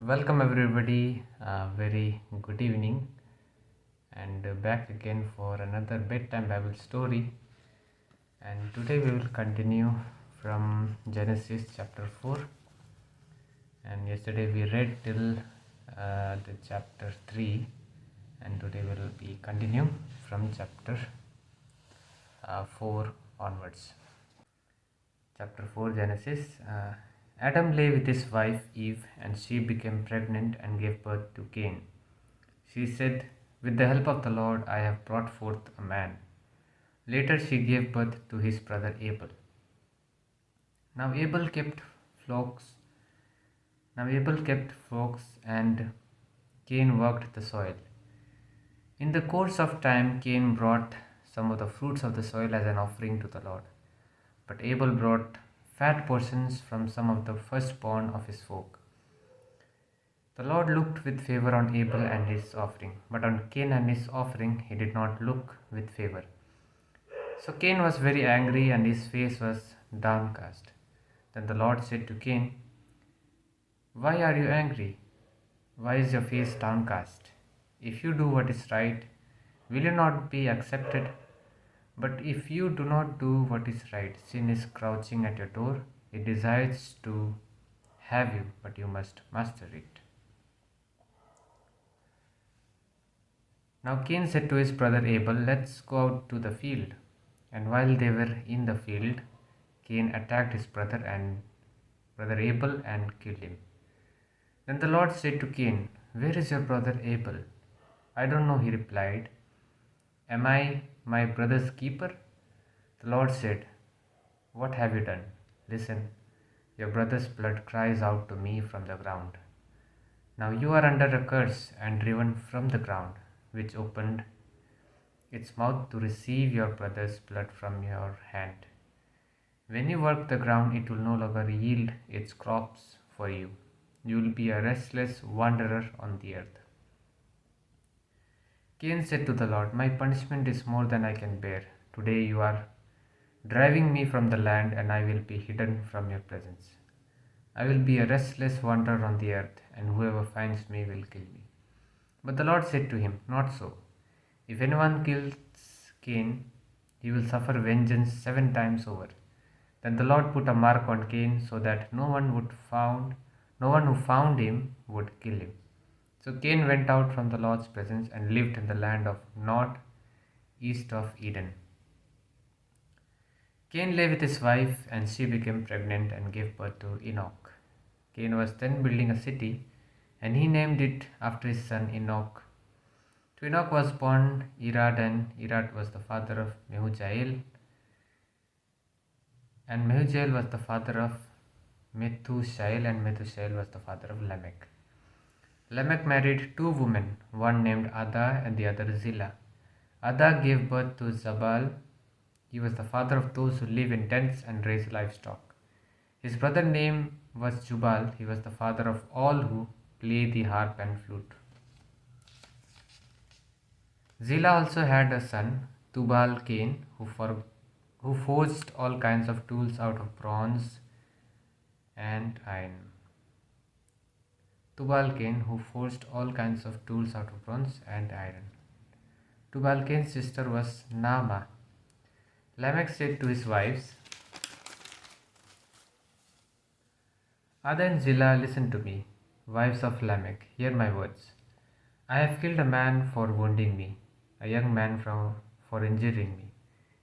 Welcome everybody. Very good evening, and back again for another bedtime Bible story. And today we will continue from Genesis chapter 4. And yesterday we read till the chapter 3, and today we will be continuing from chapter 4 onwards. Chapter 4 Genesis. Adam lay with his wife Eve, and she became pregnant and gave birth to Cain. She said, "With the help of the Lord, I have brought forth a man." Later, she gave birth to his brother Abel. Now Abel kept flocks. Now Abel kept flocks, and Cain worked the soil. In the course of time, Cain brought some of the fruits of the soil as an offering to the Lord. But Abel brought fat portions from some of the firstborn of his flock. The Lord looked with favor on Abel and his offering, but on Cain and his offering he did not look with favor. So Cain was very angry, and his face was downcast. Then the Lord said to Cain, "Why are you angry? Why is your face downcast? If you do what is right, will you not be accepted? But if you do not do what is right, sin is crouching at your door. It desires to have you, but you must master it." Now Cain said to his brother Abel, "Let's go out to the field." And while they were in the field, Cain attacked his brother Abel and killed him. Then the Lord said to Cain, "Where is your brother Abel?" "I don't know," he replied. "Am I my brother's keeper?" The Lord said, "What have you done? Listen, your brother's blood cries out to me from the ground. Now you are under a curse and driven from the ground, which opened its mouth to receive your brother's blood from your hand. When you work the ground, it will no longer yield its crops for you. You will be a restless wanderer on the earth." Cain said to the Lord, "My punishment is more than I can bear. Today you are driving me from the land, and I will be hidden from your presence. I will be a restless wanderer on the earth, and whoever finds me will kill me." But the Lord said to him, "Not so. If anyone kills Cain, he will suffer vengeance 7 times over." Then the Lord put a mark on Cain, so that no one who found him would kill him. So Cain went out from the Lord's presence and lived in the land of Nod, east of Eden. Cain lay with his wife, and she became pregnant and gave birth to Enoch. Cain was then building a city, and he named it after his son Enoch. To Enoch was born Irad, and Irad was the father of Mehujael, and Mehujael was the father of Methushael, and Methushael was the father of Lamech. Lamech married 2 women, one named Ada and the other Zillah. Ada gave birth to Jabal. He was the father of those who live in tents and raise livestock. His brother's name was Jubal. He was the father of all who play the harp and flute. Zillah also had a son, Tubal Cain, who forged all kinds of tools out of bronze and iron. Tubal Cain, who forged all kinds of tools out of bronze and iron. Tubal Cain's sister was Naamah. Lamech said to his wives, "Ada and Zillah, listen to me. Wives of Lamech, hear my words. I have killed a man for wounding me, a young man for injuring me.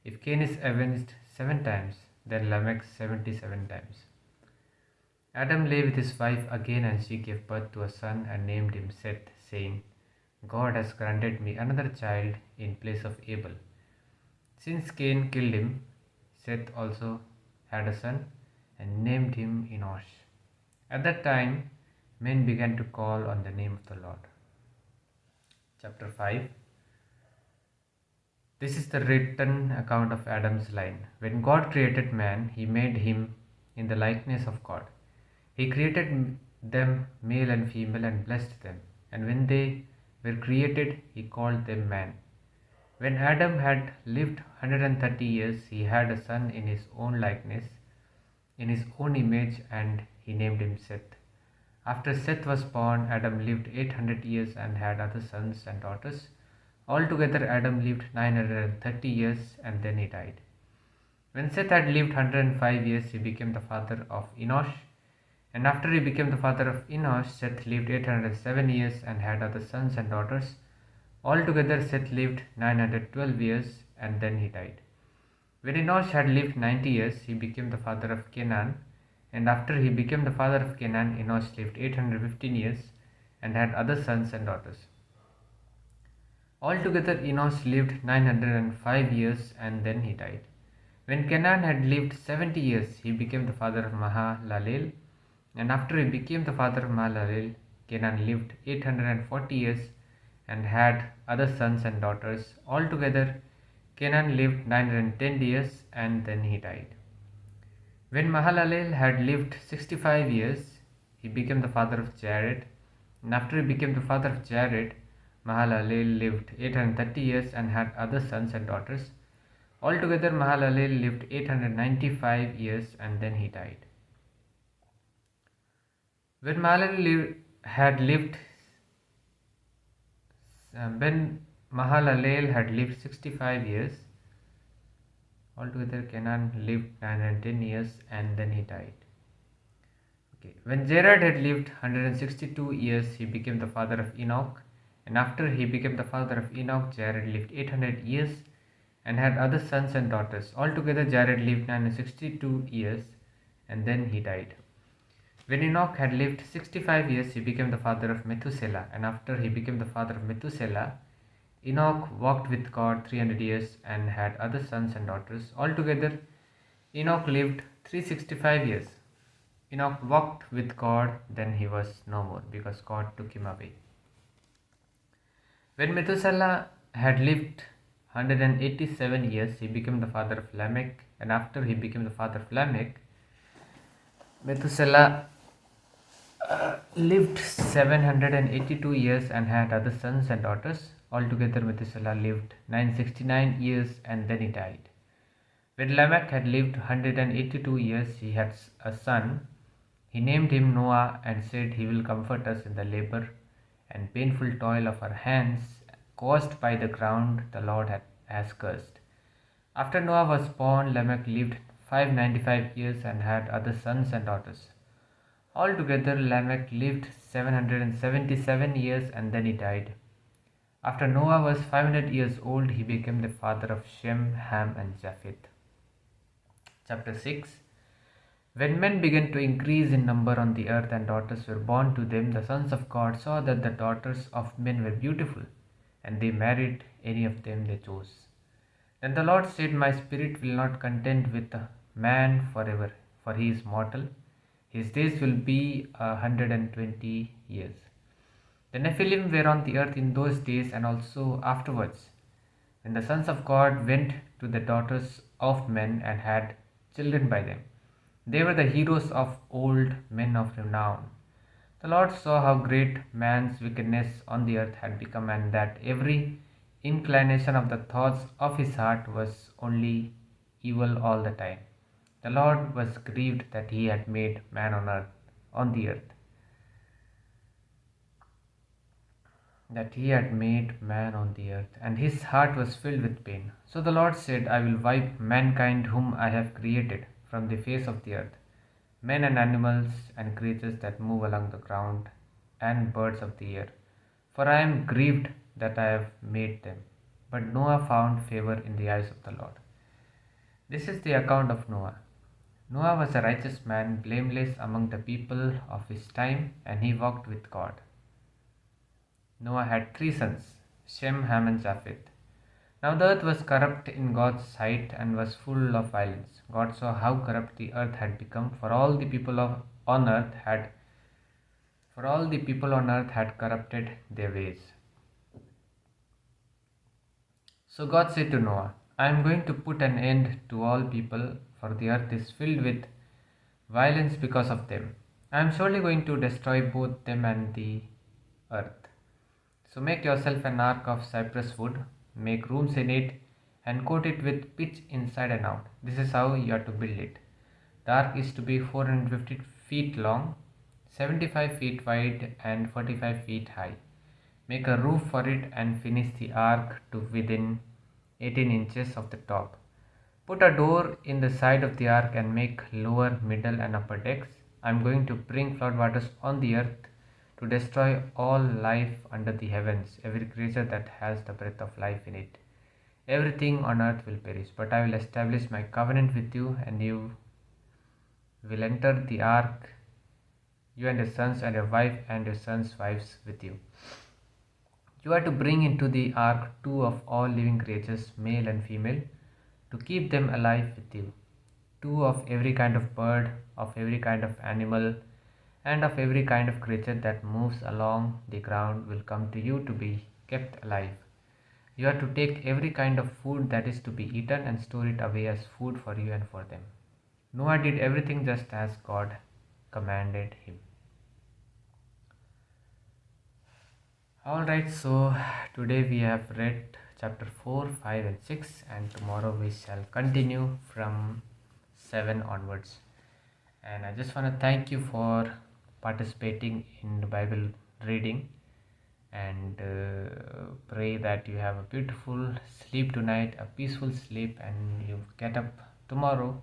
If Cain is avenged 7 times, then Lamech 77 times." Adam lay with his wife again, and she gave birth to a son and named him Seth, saying, "God has granted me another child in place of Abel." Since Cain killed him, Seth also had a son and named him Enosh. At that time, men began to call on the name of the Lord. Chapter 5. This is the written account of Adam's line. When God created man, he made him in the likeness of God. He created them male and female and blessed them. And when they were created, he called them man. When Adam had lived 130 years, he had a son in his own likeness, in his own image, and he named him Seth. After Seth was born, Adam lived 800 years and had other sons and daughters. Altogether, Adam lived 930 years and then he died. When Seth had lived 105 years, he became the father of Enosh. And after he became the father of Enosh, Seth lived 807 years and had other sons and daughters. Altogether, Seth lived 912 years and then he died. When Enosh had lived 90 years, he became the father of Canaan. And after he became the father of Canaan, Enosh lived 815 years and had other sons and daughters. Altogether, Enosh lived 905 years and then he died. When Canaan had lived 70 years, he became the father of Mahalalel. And after he became the father of Mahalalel, Canaan lived 840 years and had other sons and daughters. Altogether, Canaan lived 910 years and then he died. When Mahalalel had lived 65 years, he became the father of Jared. And after he became the father of Jared, Mahalalel lived 830 years and had other sons and daughters. Altogether, Mahalalel lived 895 years and then he died. When Mahalalel had lived 65 years, altogether Canaan lived 910 years and then he died. Okay. When Jared had lived 162 years, he became the father of Enoch. And after he became the father of Enoch, Jared lived 800 years and had other sons and daughters. Altogether, Jared lived 962 years and then he died. When Enoch had lived 65 years, he became the father of Methuselah. And after he became the father of Methuselah, Enoch walked with God 300 years and had other sons and daughters. Altogether, Enoch lived 365 years. Enoch walked with God, then he was no more because God took him away. When Methuselah had lived 187 years, he became the father of Lamech. And after he became the father of Lamech, Methuselah lived 782 years and had other sons and daughters. Altogether, Methuselah lived 969 years and then he died. When Lamech had lived 182 years, he had a son. He named him Noah and said, "He will comfort us in the labor and painful toil of our hands, caused by the ground the Lord has cursed." After Noah was born, Lamech lived 595 years and had other sons and daughters. Altogether, Lamech lived 777 years and then he died. After Noah was 500 years old, he became the father of Shem, Ham, and Japheth. Chapter 6. When men began to increase in number on the earth and daughters were born to them, the sons of God saw that the daughters of men were beautiful, and they married any of them they chose. Then the Lord said, "My spirit will not contend with a man forever, for he is mortal. His days will be 120 years. The Nephilim were on the earth in those days and also afterwards, when the sons of God went to the daughters of men and had children by them. They were the heroes of old, men of renown. The Lord saw how great man's wickedness on the earth had become, and that every inclination of the thoughts of his heart was only evil all the time. The Lord was grieved that he had made man on the earth. And his heart was filled with pain. So the Lord said, "I will wipe mankind whom I have created from the face of the earth, men and animals and creatures that move along the ground and birds of the air, for I am grieved that I have made them." But Noah found favor in the eyes of the Lord. This is the account of Noah. Noah was a righteous man, blameless among the people of his time, and he walked with God. Noah had 3 sons, Shem, Ham, and Japheth. Now the earth was corrupt in God's sight and was full of violence. God saw how corrupt the earth had become, for all the people on earth had corrupted their ways. So God said to Noah, "I am going to put an end to all people, for the earth is filled with violence because of them. I am surely going to destroy both them and the earth. So make yourself an ark of cypress wood, make rooms in it, and coat it with pitch inside and out. This is how you are to build it. The ark is to be 450 feet long, 75 feet wide and 45 feet high. Make a roof for it and finish the ark to within 18 inches of the top. Put a door in the side of the ark and make lower, middle, and upper decks. I am going to bring floodwaters on the earth to destroy all life under the heavens, every creature that has the breath of life in it. Everything on earth will perish, but I will establish my covenant with you, and you will enter the ark, you and your sons and your wife and your sons' wives with you. You are to bring into the ark two of all living creatures, male and female, to keep them alive with you. Two of every kind of bird, of every kind of animal, and of every kind of creature that moves along the ground will come to you to be kept alive. You are to take every kind of food that is to be eaten and store it away as food for you and for them. Noah did everything just as God commanded him. Alright, so today we have read chapter 4, 5, and 6, and tomorrow we shall continue from 7 onwards. And I just want to thank you for participating in the Bible reading, and pray that you have a beautiful sleep tonight, a peaceful sleep, and you get up tomorrow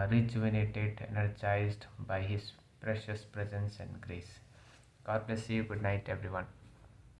rejuvenated, energized by His precious presence and grace. God bless you. Good night, everyone.